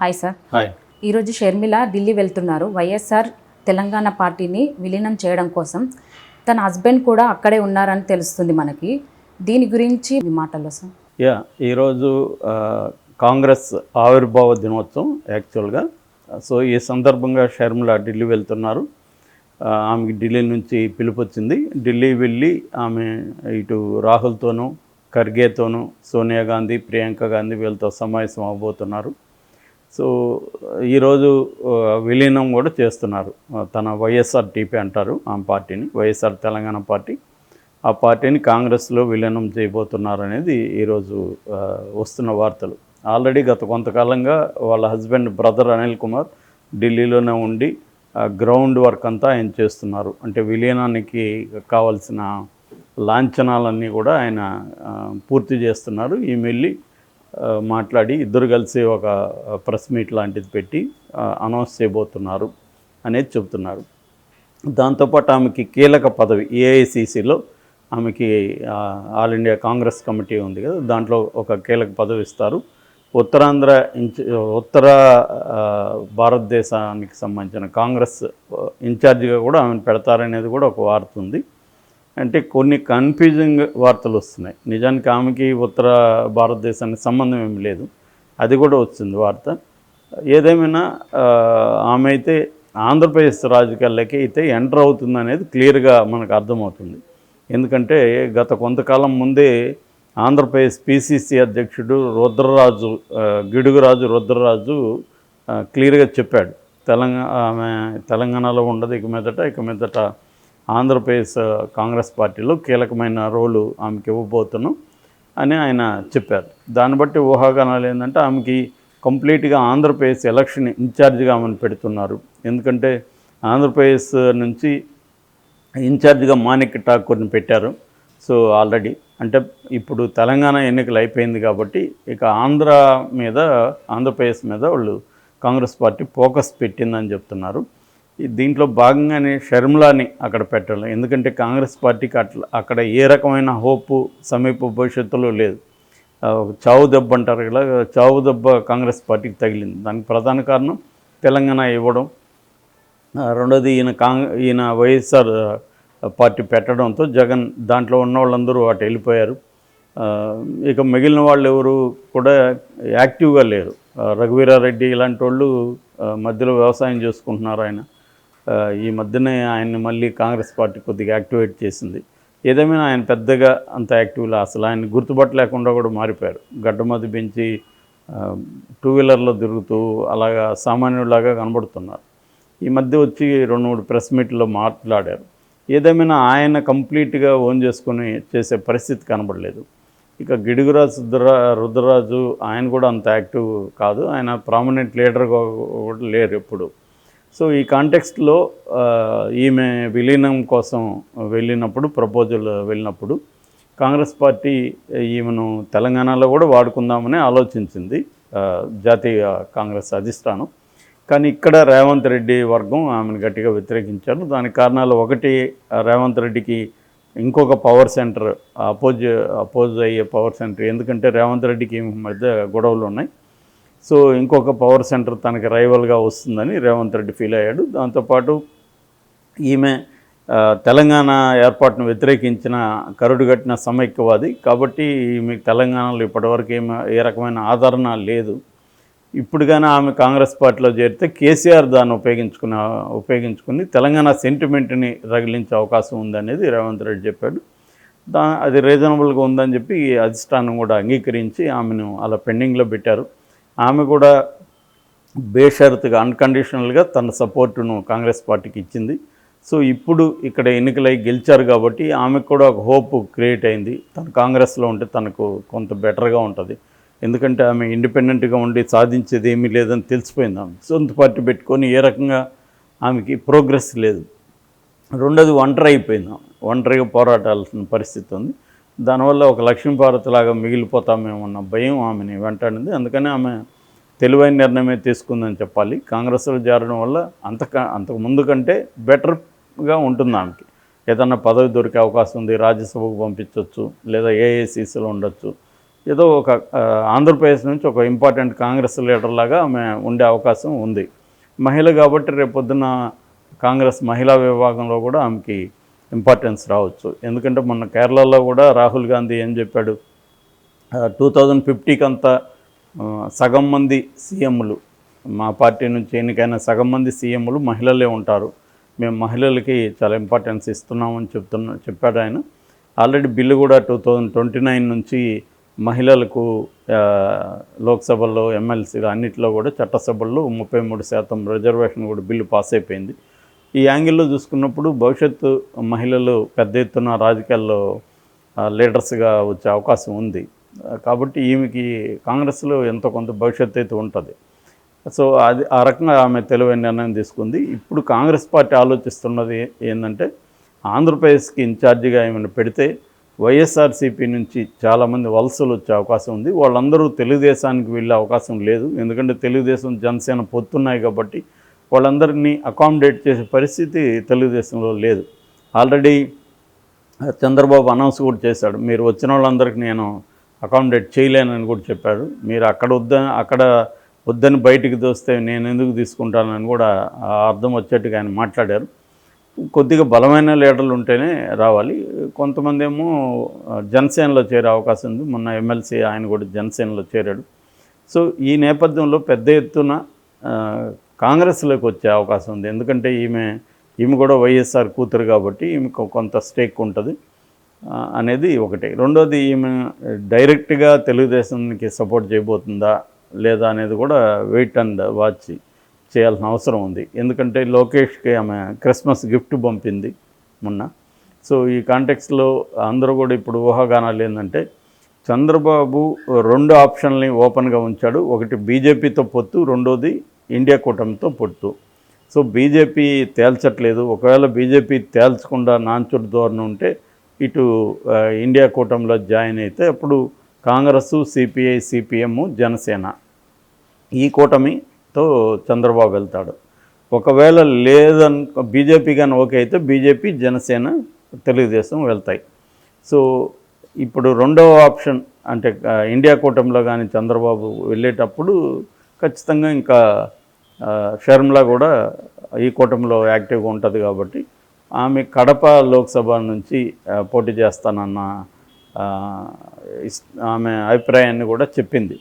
Hi sir. Hi. ఈరోజు షర్మిల ఢిల్లీ వెళ్తున్నారు. వైఎస్ఆర్ తెలంగాణ పార్టీని విలీనం చేయడం కోసం. తన హస్బెండ్ కూడా అక్కడే ఉన్నారని తెలుస్తుంది మనకి. దీని గురించి మీ మాటల్లో సార్. ఈరోజు కాంగ్రెస్ ఆవిర్భావ దినోత్సవం యాక్చువల్గా. సో ఈ సందర్భంగా షర్మిల ఢిల్లీ వెళ్తున్నారు. ఆమెకి ఢిల్లీ నుంచి పిలుపు వచ్చింది. ఢిల్లీ వెళ్ళి ఆమె ఇటు రాహుల్తోనూ, ఖర్గేతోనూ, సోనియా గాంధీ, ప్రియాంక గాంధీ వీళ్ళతో సమావేశం అవబోతున్నారు. సో ఈరోజు విలీనం కూడా చేస్తున్నారు. తన వైఎస్ఆర్టీపీ అంటారు ఆమె పార్టీని, వైఎస్ఆర్ తెలంగాణ పార్టీ. ఆ పార్టీని కాంగ్రెస్లో విలీనం చేయబోతున్నారు అనేది ఈరోజు వస్తున్న వార్తలు. ఆల్రెడీ గత కొంతకాలంగా వాళ్ళ హస్బెండ్ బ్రదర్ అనిల్ కుమార్ ఢిల్లీలోనే ఉండి గ్రౌండ్ వర్క్ అంతా ఆయన చేస్తున్నారు. అంటే విలీనానికి కావాల్సిన లాంఛనాలన్నీ కూడా ఆయన పూర్తి చేస్తున్నారు. ఈమె వెళ్ళి మాట్లాడి ఇద్దరు కలిసి ఒక ప్రెస్ మీట్ లాంటిది పెట్టి అనౌన్స్ చేయబోతున్నారు అనేది చెబుతున్నారు. దాంతోపాటు ఆమెకి కీలక పదవి ఏఐసిసిలో ఆమెకి ఆల్ ఇండియా కాంగ్రెస్ కమిటీ ఉంది కదా, దాంట్లో ఒక కీలక పదవి ఇస్తారు. ఉత్తర భారతదేశానికి సంబంధించిన కాంగ్రెస్ ఇన్ఛార్జిగా కూడా ఆమెను పెడతారనేది కూడా ఒక వార్త ఉంది. అంటే కొన్ని కన్ఫ్యూజింగ్ వార్తలు వస్తున్నాయి. నిజానికి ఆమెకి ఉత్తర భారతదేశానికి సంబంధం ఏమి లేదు, అది కూడా వచ్చింది వార్త. ఏదేమైనా ఆమె అయితే ఆంధ్రప్రదేశ్ రాజకీయాలకి అయితే ఎంటర్ అవుతుంది అనేది క్లియర్గా మనకు అర్థమవుతుంది. ఎందుకంటే గత కొంతకాలం ముందే ఆంధ్రప్రదేశ్ పిసిసి అధ్యక్షుడు గిడుగురాజు రుద్రరాజు క్లియర్గా చెప్పాడు, ఆమె తెలంగాణలో ఉండదు ఇక మీదట ఆంధ్రప్రదేశ్ కాంగ్రెస్ పార్టీలో కీలకమైన రోలు ఆమెకి ఇవ్వబోతున్నాం అని ఆయన చెప్పారు. దాన్ని బట్టి ఊహాగానాలు ఏంటంటే ఆమెకి కంప్లీట్గా ఆంధ్రప్రదేశ్ ఎలక్షన్ ఇన్ఛార్జిగా ఆమెను పెడుతున్నారు. ఎందుకంటే ఆంధ్రప్రదేశ్ నుంచి ఇన్ఛార్జిగా మాణిక్ ఠాకూర్ని పెట్టారు. సో ఆల్రెడీ అంటే ఇప్పుడు తెలంగాణ ఎన్నికలు అయిపోయింది కాబట్టి ఇక ఆంధ్రప్రదేశ్ మీద వాళ్ళు కాంగ్రెస్ పార్టీ ఫోకస్ పెట్టిందని చెప్తున్నారు. దీంట్లో భాగంగానే షర్మిలాని అక్కడ పెట్టాలి. ఎందుకంటే కాంగ్రెస్ పార్టీకి అక్కడ ఏ రకమైన హోపు సమీప భవిష్యత్తులో లేదు. చావు దెబ్బ అంటారు కదా, చావు దెబ్బ కాంగ్రెస్ పార్టీకి తగిలింది. దానికి ప్రధాన కారణం తెలంగాణ ఇవ్వడం, రెండోది ఈయన వైఎస్ఆర్ పార్టీ పెట్టడంతో జగన్ దాంట్లో ఉన్న వాళ్ళందరూ అటు వెళ్ళిపోయారు. ఇక మిగిలిన వాళ్ళు ఎవరు కూడా యాక్టివ్గా లేరు. రఘువీరారెడ్డి ఇలాంటి వాళ్ళు మధ్యలో వ్యవసాయం చేసుకుంటున్నారు. ఈ మధ్యనే ఆయన్ని మళ్ళీ కాంగ్రెస్ పార్టీ కొద్దిగా యాక్టివేట్ చేసింది. ఏదేమైనా ఆయన పెద్దగా అంత యాక్టివ్లా అసలు ఆయన గుర్తుపట్టలేకుండా కూడా మారిపోయారు. గడ్డమది పెంచి 2 వీలర్లో తిరుగుతూ అలాగా సామాన్యులాగా కనబడుతున్నారు. ఈ మధ్య వచ్చి 2-3 ప్రెస్ మీట్లో మాట్లాడారు. ఏదేమైనా ఆయన కంప్లీట్గా ఓన్ చేసుకొని చేసే పరిస్థితి కనబడలేదు. ఇక రుద్రరాజు ఆయన కూడా అంత యాక్టివ్ కాదు, ఆయన ప్రామినెంట్ లీడర్గా కూడా లేరు ఎప్పుడు. సో ఈ కాంటెక్స్ట్లో ఈమె విలీనం కోసం వెళ్ళినప్పుడు కాంగ్రెస్ పార్టీ ఈమెను తెలంగాణలో కూడా వాడుకుందామని ఆలోచించింది జాతీయ కాంగ్రెస్ అధిష్టానం. కానీ ఇక్కడ రేవంత్ రెడ్డి వర్గం ఆమెను గట్టిగా వ్యతిరేకించారు. దానికి కారణాలు ఒకటి, రేవంత్ రెడ్డికి ఇంకొక పవర్ సెంటర్ అపోజ్ అయ్యే పవర్ సెంటర్, ఎందుకంటే రేవంత్ రెడ్డికి మధ్య గొడవలు ఉన్నాయి. సో ఇంకొక పవర్ సెంటర్ తనకి రైవల్గా వస్తుందని రేవంత్ రెడ్డి ఫీల్ అయ్యాడు. దాంతోపాటు ఈమె తెలంగాణ ఏర్పాటును వ్యతిరేకించిన కరుడుగట్టిన సమైక్యవాది కాబట్టి ఈమె తెలంగాణలో ఇప్పటివరకు ఏ రకమైన ఆదరణ లేదు. ఇప్పుడు కానీ ఆమె కాంగ్రెస్ పార్టీలో చేరితే కేసీఆర్ దాన్ని ఉపయోగించుకుని తెలంగాణ సెంటిమెంట్ని రగిలించే అవకాశం ఉందనేది రేవంత్ రెడ్డి చెప్పాడు. అది రీజనబుల్గా ఉందని చెప్పి అధిష్టానం కూడా అంగీకరించి ఆమెను అలా పెండింగ్లో పెట్టారు. ఆమె కూడా బేషరతుగా అన్కండిషనల్గా తన సపోర్టును కాంగ్రెస్ పార్టీకి ఇచ్చింది. సో ఇప్పుడు ఇక్కడ ఎన్నికలై గెలిచారు కాబట్టి ఆమెకు కూడా ఒక హోప్ క్రియేట్ అయింది. తను కాంగ్రెస్లో ఉంటే తనకు కొంత బెటర్గా ఉంటుంది. ఎందుకంటే ఆమె ఇండిపెండెంట్గా ఉండి సాధించేది ఏమీ లేదని తెలిసిపోయింది. ఆమె సొంత పార్టీ పెట్టుకొని ఏ రకంగా ఆమెకి ప్రోగ్రెస్ లేదు. రెండోది ఒంటరిగా పోరాటాల్సిన పరిస్థితి ఉంది. దానివల్ల ఒక లక్ష్మీభారత్ లాగా మిగిలిపోతామేమన్న భయం ఆమెని వెంటాడింది. అందుకని ఆమె తెలివైన నిర్ణయమే తీసుకుందని చెప్పాలి. కాంగ్రెస్లో చేరడం వల్ల అంతకు ముందు కంటే బెటర్గా ఉంటుంది ఆమెకి. ఏదన్నా పదవి దొరికే అవకాశం ఉంది, రాజ్యసభకు పంపించవచ్చు, లేదా ఏఐసిసిలో ఉండొచ్చు, ఏదో ఒక ఆంధ్రప్రదేశ్ నుంచి ఒక ఇంపార్టెంట్ కాంగ్రెస్ లీడర్ లాగా ఆమె ఉండే అవకాశం ఉంది. మహిళ కాబట్టి రేపొద్దున కాంగ్రెస్ మహిళా విభాగంలో కూడా ఆమెకి ఇంపార్టెన్స్ రావచ్చు. ఎందుకంటే మొన్న కేరళలో కూడా రాహుల్ గాంధీ ఏం చెప్పాడు, 2050 అంతా సగం మంది సీఎంలు, మా పార్టీ నుంచి ఎన్నికైన సగం మంది సీఎంలు మహిళలే ఉంటారు, మేము మహిళలకి చాలా ఇంపార్టెన్స్ ఇస్తున్నామని చెప్పాడు ఆయన. ఆల్రెడీ బిల్లు కూడా 2029 నుంచి మహిళలకు లోక్సభలో ఎమ్మెల్సీలు అన్నింటిలో కూడా చట్టసభల్లో 33% రిజర్వేషన్ కూడా బిల్లు పాస్ అయిపోయింది. ఈ యాంగిల్లో చూసుకున్నప్పుడు భవిష్యత్తు మహిళలు పెద్ద ఎత్తున రాజకీయాల్లో లీడర్స్గా వచ్చే అవకాశం ఉంది. కాబట్టి ఈమెకి కాంగ్రెస్లో ఎంతో కొంత భవిష్యత్తు అయితే ఉంటుంది. సో అది ఆ రకంగా ఆమె తెలివైన నిర్ణయం తీసుకుంది. ఇప్పుడు కాంగ్రెస్ పార్టీ ఆలోచిస్తున్నది ఏంటంటే, ఆంధ్రప్రదేశ్కి ఇన్ఛార్జిగా ఏమైనా పెడితే వైఎస్ఆర్సీపీ నుంచి చాలామంది వలసలు వచ్చే అవకాశం ఉంది. వాళ్ళందరూ తెలుగుదేశానికి వెళ్ళే అవకాశం లేదు. ఎందుకంటే తెలుగుదేశం జనసేన పొత్తున్నాయి కాబట్టి వాళ్ళందరినీ అకామిడేట్ చేసే పరిస్థితి తెలుగుదేశంలో లేదు. ఆల్రెడీ చంద్రబాబు అనౌన్స్ కూడా చేశాడు, మీరు వచ్చిన వాళ్ళందరికీ నేను అకామిడేట్ చేయలేనని కూడా చెప్పాడు. మీరు అక్కడ వద్దని బయటికి దోస్తే నేను ఎందుకు తీసుకుంటానని కూడా అర్థం వచ్చేట్టుగా ఆయన మాట్లాడారు. కొద్దిగా బలమైన లీడర్లు ఉంటేనే రావాలి. కొంతమంది ఏమో జనసేనలో చేరే అవకాశం ఉంది. మొన్న ఎమ్మెల్సీ ఆయన కూడా జనసేనలో చేరాడు. సో ఈ నేపథ్యంలో పెద్ద ఎత్తున కాంగ్రెస్లోకి వచ్చే అవకాశం ఉంది. ఎందుకంటే ఈమె కూడా వైఎస్ఆర్ కూతురు కాబట్టి ఈమెకు కొంత స్టేక్ ఉంటుంది అనేది ఒకటి. రెండోది, ఈమె డైరెక్ట్గా తెలుగుదేశానికి సపోర్ట్ చేయబోతుందా లేదా అనేది కూడా వెయిట్ అండ్ వాచ్ చేయాల్సిన అవసరం ఉంది. ఎందుకంటే లోకేష్కి ఆమె క్రిస్మస్ గిఫ్ట్ పంపింది మొన్న. సో ఈ కాంటెక్స్లో అందరూ కూడా ఇప్పుడు ఊహాగానాలు ఏంటంటే, చంద్రబాబు 2 ఆప్షన్లని ఓపెన్గా ఉంచాడు. ఒకటి బీజేపీతో పొత్తు, రెండోది ఇండియా కూటమితో పొత్తు. సో బీజేపీ తేల్చట్లేదు. ఒకవేళ బీజేపీ తేల్చకుండా నాంచుడు ధోరణి ఉంటే ఇటు ఇండియా కూటమిలో జాయిన్ అయితే అప్పుడు కాంగ్రెస్, సిపిఐ, సిపిఎం, జనసేన ఈ కూటమితో చంద్రబాబు వెళ్తాడు. ఒకవేళ బీజేపీ కానీ ఓకే అయితే బీజేపీ, జనసేన, తెలుగుదేశం వెళ్తాయి. సో ఇప్పుడు రెండవ ఆప్షన్ అంటే ఇండియా కూటమిలో కానీ చంద్రబాబు వెళ్ళేటప్పుడు ఖచ్చితంగా ఇంకా షర్మిల కూడా ఈ కూటమిలో యాక్టివ్గా ఉంటుంది కాబట్టి ఆమె కడప లోక్సభ నుంచి పోటీ చేస్తానన్న ఆమె అభిప్రాయాన్ని కూడా చెప్పింది.